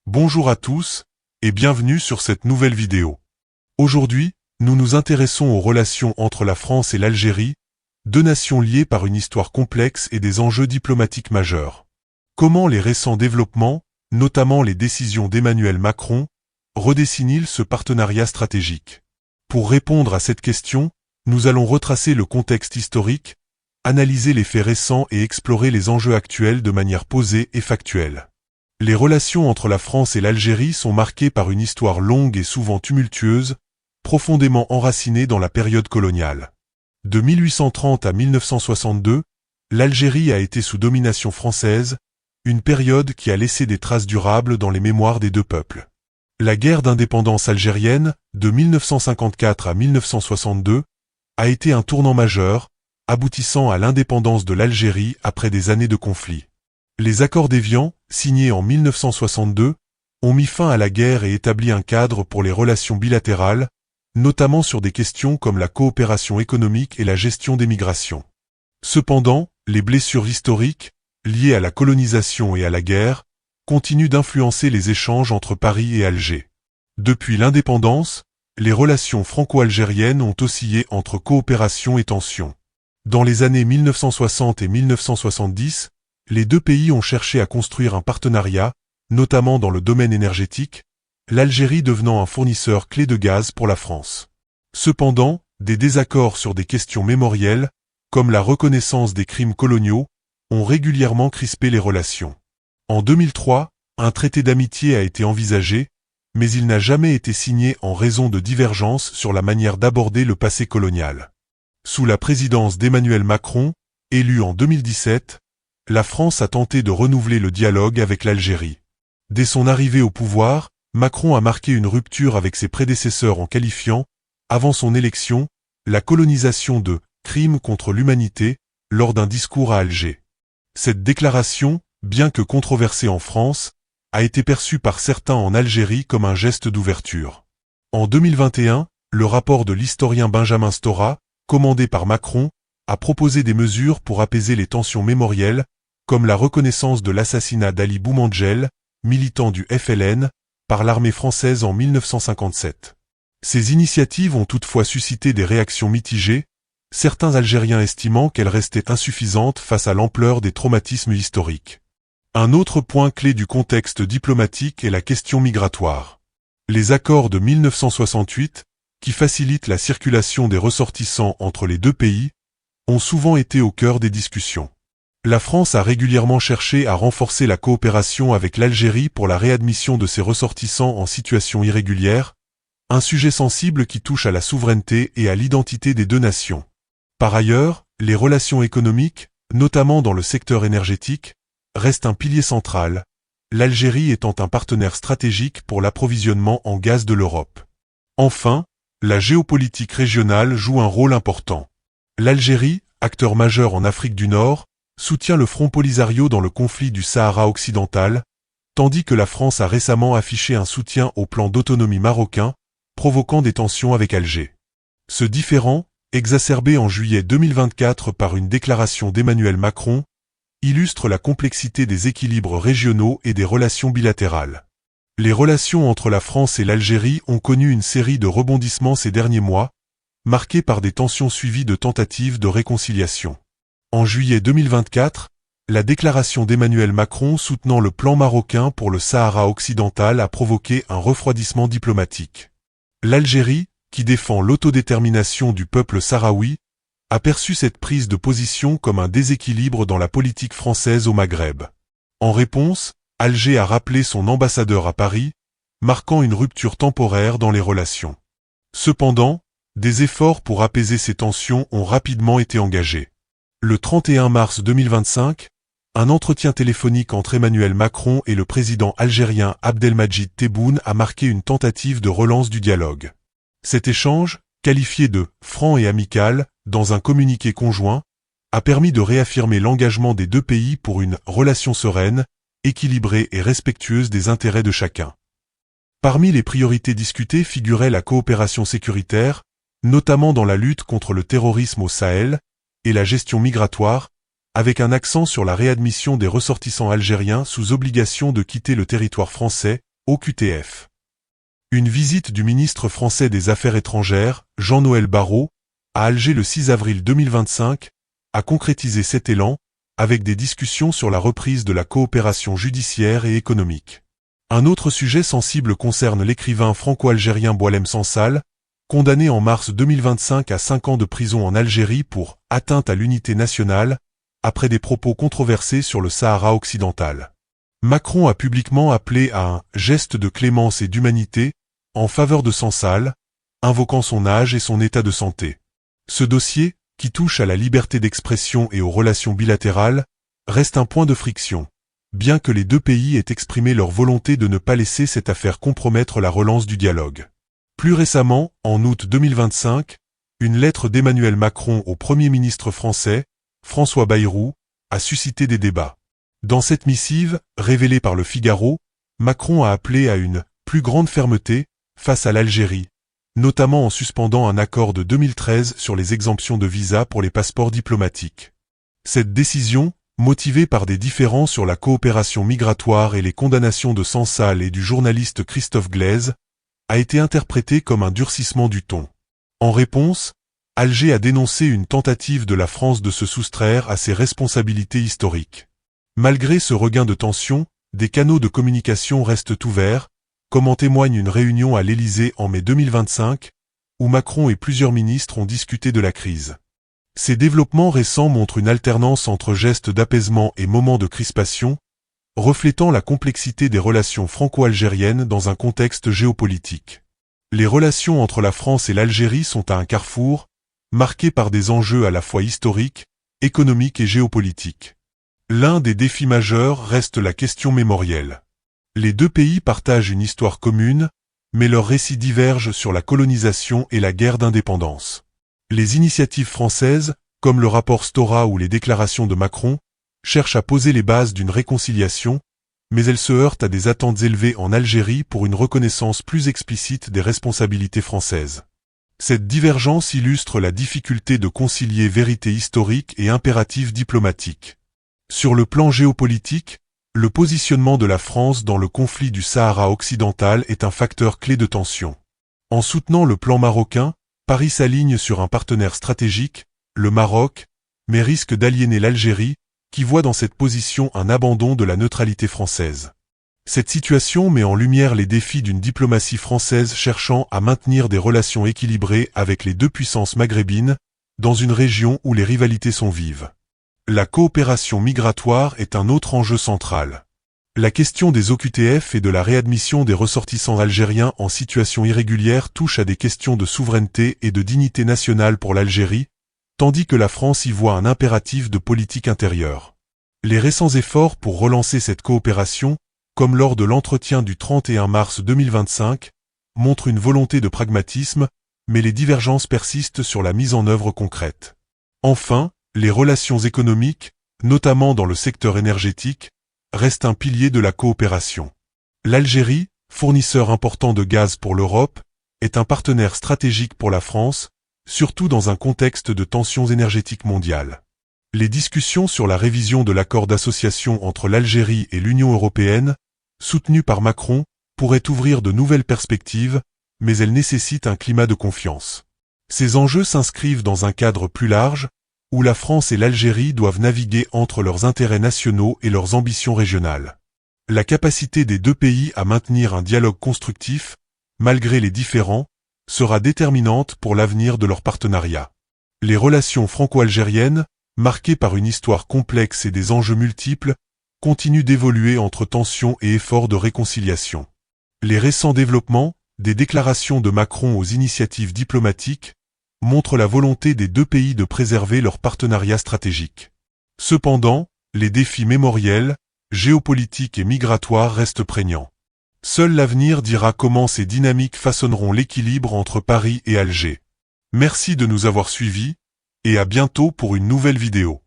Bonjour à tous, et bienvenue sur cette nouvelle vidéo. Aujourd'hui, nous nous intéressons aux relations entre la France et l'Algérie, deux nations liées par une histoire complexe et des enjeux diplomatiques majeurs. Comment les récents développements, notamment les décisions d'Emmanuel Macron, redessinent-ils ce partenariat stratégique? Pour répondre à cette question, nous allons retracer le contexte historique, analyser les faits récents et explorer les enjeux actuels de manière posée et factuelle. Les relations entre la France et l'Algérie sont marquées par une histoire longue et souvent tumultueuse, profondément enracinée dans la période coloniale. De 1830 à 1962, l'Algérie a été sous domination française, une période qui a laissé des traces durables dans les mémoires des deux peuples. La guerre d'indépendance algérienne, de 1954 à 1962, a été un tournant majeur, aboutissant à l'indépendance de l'Algérie après des années de conflit. Les accords d'Évian, signés en 1962, ont mis fin à la guerre et établi un cadre pour les relations bilatérales, notamment sur des questions comme la coopération économique et la gestion des migrations. Cependant, les blessures historiques, liées à la colonisation et à la guerre, continuent d'influencer les échanges entre Paris et Alger. Depuis l'indépendance, les relations franco-algériennes ont oscillé entre coopération et tension. Dans les années 1960 et 1970, les deux pays ont cherché à construire un partenariat, notamment dans le domaine énergétique, l'Algérie devenant un fournisseur clé de gaz pour la France. Cependant, des désaccords sur des questions mémorielles, comme la reconnaissance des crimes coloniaux, ont régulièrement crispé les relations. En 2003, un traité d'amitié a été envisagé, mais il n'a jamais été signé en raison de divergences sur la manière d'aborder le passé colonial. Sous la présidence d'Emmanuel Macron, élu en 2017, la France a tenté de renouveler le dialogue avec l'Algérie. Dès son arrivée au pouvoir, Macron a marqué une rupture avec ses prédécesseurs en qualifiant, avant son élection, la colonisation de « crime contre l'humanité » lors d'un discours à Alger. Cette déclaration, bien que controversée en France, a été perçue par certains en Algérie comme un geste d'ouverture. En 2021, le rapport de l'historien Benjamin Stora, commandé par Macron, a proposé des mesures pour apaiser les tensions mémorielles, comme la reconnaissance de l'assassinat d'Ali Boumendjel, militant du FLN, par l'armée française en 1957. Ces initiatives ont toutefois suscité des réactions mitigées, certains Algériens estimant qu'elles restaient insuffisantes face à l'ampleur des traumatismes historiques. Un autre point clé du contexte diplomatique est la question migratoire. Les accords de 1968, qui facilitent la circulation des ressortissants entre les deux pays, ont souvent été au cœur des discussions. La France a régulièrement cherché à renforcer la coopération avec l'Algérie pour la réadmission de ses ressortissants en situation irrégulière, un sujet sensible qui touche à la souveraineté et à l'identité des deux nations. Par ailleurs, les relations économiques, notamment dans le secteur énergétique, restent un pilier central, l'Algérie étant un partenaire stratégique pour l'approvisionnement en gaz de l'Europe. Enfin, la géopolitique régionale joue un rôle important. L'Algérie, acteur majeur en Afrique du Nord, soutient le Front Polisario dans le conflit du Sahara occidental, tandis que la France a récemment affiché un soutien au plan d'autonomie marocain, provoquant des tensions avec Alger. Ce différend, exacerbé en juillet 2024 par une déclaration d'Emmanuel Macron, illustre la complexité des équilibres régionaux et des relations bilatérales. Les relations entre la France et l'Algérie ont connu une série de rebondissements ces derniers mois, marqués par des tensions suivies de tentatives de réconciliation. En juillet 2024, la déclaration d'Emmanuel Macron soutenant le plan marocain pour le Sahara occidental a provoqué un refroidissement diplomatique. L'Algérie, qui défend l'autodétermination du peuple sahraoui, a perçu cette prise de position comme un déséquilibre dans la politique française au Maghreb. En réponse, Alger a rappelé son ambassadeur à Paris, marquant une rupture temporaire dans les relations. Cependant, des efforts pour apaiser ces tensions ont rapidement été engagés. Le 31 mars 2025, un entretien téléphonique entre Emmanuel Macron et le président algérien Abdelmadjid Tebboune a marqué une tentative de relance du dialogue. Cet échange, qualifié de « franc et amical » dans un communiqué conjoint, a permis de réaffirmer l'engagement des deux pays pour une relation sereine, équilibrée et respectueuse des intérêts de chacun. Parmi les priorités discutées figurait la coopération sécuritaire, notamment dans la lutte contre le terrorisme au Sahel, et la gestion migratoire, avec un accent sur la réadmission des ressortissants algériens sous obligation de quitter le territoire français, OQTF. Une visite du ministre français des Affaires étrangères, Jean-Noël Barrot, à Alger le 6 avril 2025, a concrétisé cet élan, avec des discussions sur la reprise de la coopération judiciaire et économique. Un autre sujet sensible concerne l'écrivain franco-algérien Boualem Sansal, condamné en mars 2025 à 5 ans de prison en Algérie pour atteinte à l'unité nationale, après des propos controversés sur le Sahara occidental. Macron a publiquement appelé à un « geste de clémence et d'humanité » en faveur de Sansal, invoquant son âge et son état de santé. Ce dossier, qui touche à la liberté d'expression et aux relations bilatérales, reste un point de friction, bien que les deux pays aient exprimé leur volonté de ne pas laisser cette affaire compromettre la relance du dialogue. Plus récemment, en août 2025, une lettre d'Emmanuel Macron au Premier ministre français, François Bayrou, a suscité des débats. Dans cette missive, révélée par Le Figaro, Macron a appelé à une « plus grande fermeté » face à l'Algérie, notamment en suspendant un accord de 2013 sur les exemptions de visa pour les passeports diplomatiques. Cette décision, motivée par des différends sur la coopération migratoire et les condamnations de Sansal et du journaliste Christophe Glaise, a été interprétée comme un durcissement du ton. En réponse, Alger a dénoncé une tentative de la France de se soustraire à ses responsabilités historiques. Malgré ce regain de tension, des canaux de communication restent ouverts, comme en témoigne une réunion à l'Élysée en mai 2025, où Macron et plusieurs ministres ont discuté de la crise. Ces développements récents montrent une alternance entre gestes d'apaisement et moments de crispation, reflétant la complexité des relations franco-algériennes dans un contexte géopolitique. Les relations entre la France et l'Algérie sont à un carrefour, marquées par des enjeux à la fois historiques, économiques et géopolitiques. L'un des défis majeurs reste la question mémorielle. Les deux pays partagent une histoire commune, mais leurs récits divergent sur la colonisation et la guerre d'indépendance. Les initiatives françaises, comme le rapport Stora ou les déclarations de Macron, cherchent à poser les bases d'une réconciliation, mais elles se heurtent à des attentes élevées en Algérie pour une reconnaissance plus explicite des responsabilités françaises. Cette divergence illustre la difficulté de concilier vérité historique et impératif diplomatique. Sur le plan géopolitique, le positionnement de la France dans le conflit du Sahara occidental est un facteur clé de tension. En soutenant le plan marocain, Paris s'aligne sur un partenaire stratégique, le Maroc, mais risque d'aliéner l'Algérie, qui voit dans cette position un abandon de la neutralité française. Cette situation met en lumière les défis d'une diplomatie française cherchant à maintenir des relations équilibrées avec les deux puissances maghrébines, dans une région où les rivalités sont vives. La coopération migratoire est un autre enjeu central. La question des OQTF et de la réadmission des ressortissants algériens en situation irrégulière touche à des questions de souveraineté et de dignité nationale pour l'Algérie, tandis que la France y voit un impératif de politique intérieure. Les récents efforts pour relancer cette coopération, comme lors de l'entretien du 31 mars 2025, montrent une volonté de pragmatisme, mais les divergences persistent sur la mise en œuvre concrète. Enfin, les relations économiques, notamment dans le secteur énergétique, restent un pilier de la coopération. L'Algérie, fournisseur important de gaz pour l'Europe, est un partenaire stratégique pour la France, surtout dans un contexte de tensions énergétiques mondiales. Les discussions sur la révision de l'accord d'association entre l'Algérie et l'Union européenne, soutenues par Macron, pourraient ouvrir de nouvelles perspectives, mais elles nécessitent un climat de confiance. Ces enjeux s'inscrivent dans un cadre plus large, où la France et l'Algérie doivent naviguer entre leurs intérêts nationaux et leurs ambitions régionales. La capacité des deux pays à maintenir un dialogue constructif, malgré les différends, sera déterminante pour l'avenir de leur partenariat. Les relations franco-algériennes, marquées par une histoire complexe et des enjeux multiples, continuent d'évoluer entre tensions et efforts de réconciliation. Les récents développements, des déclarations de Macron aux initiatives diplomatiques, montrent la volonté des deux pays de préserver leur partenariat stratégique. Cependant, les défis mémoriels, géopolitiques et migratoires restent prégnants. Seul l'avenir dira comment ces dynamiques façonneront l'équilibre entre Paris et Alger. Merci de nous avoir suivis, et à bientôt pour une nouvelle vidéo.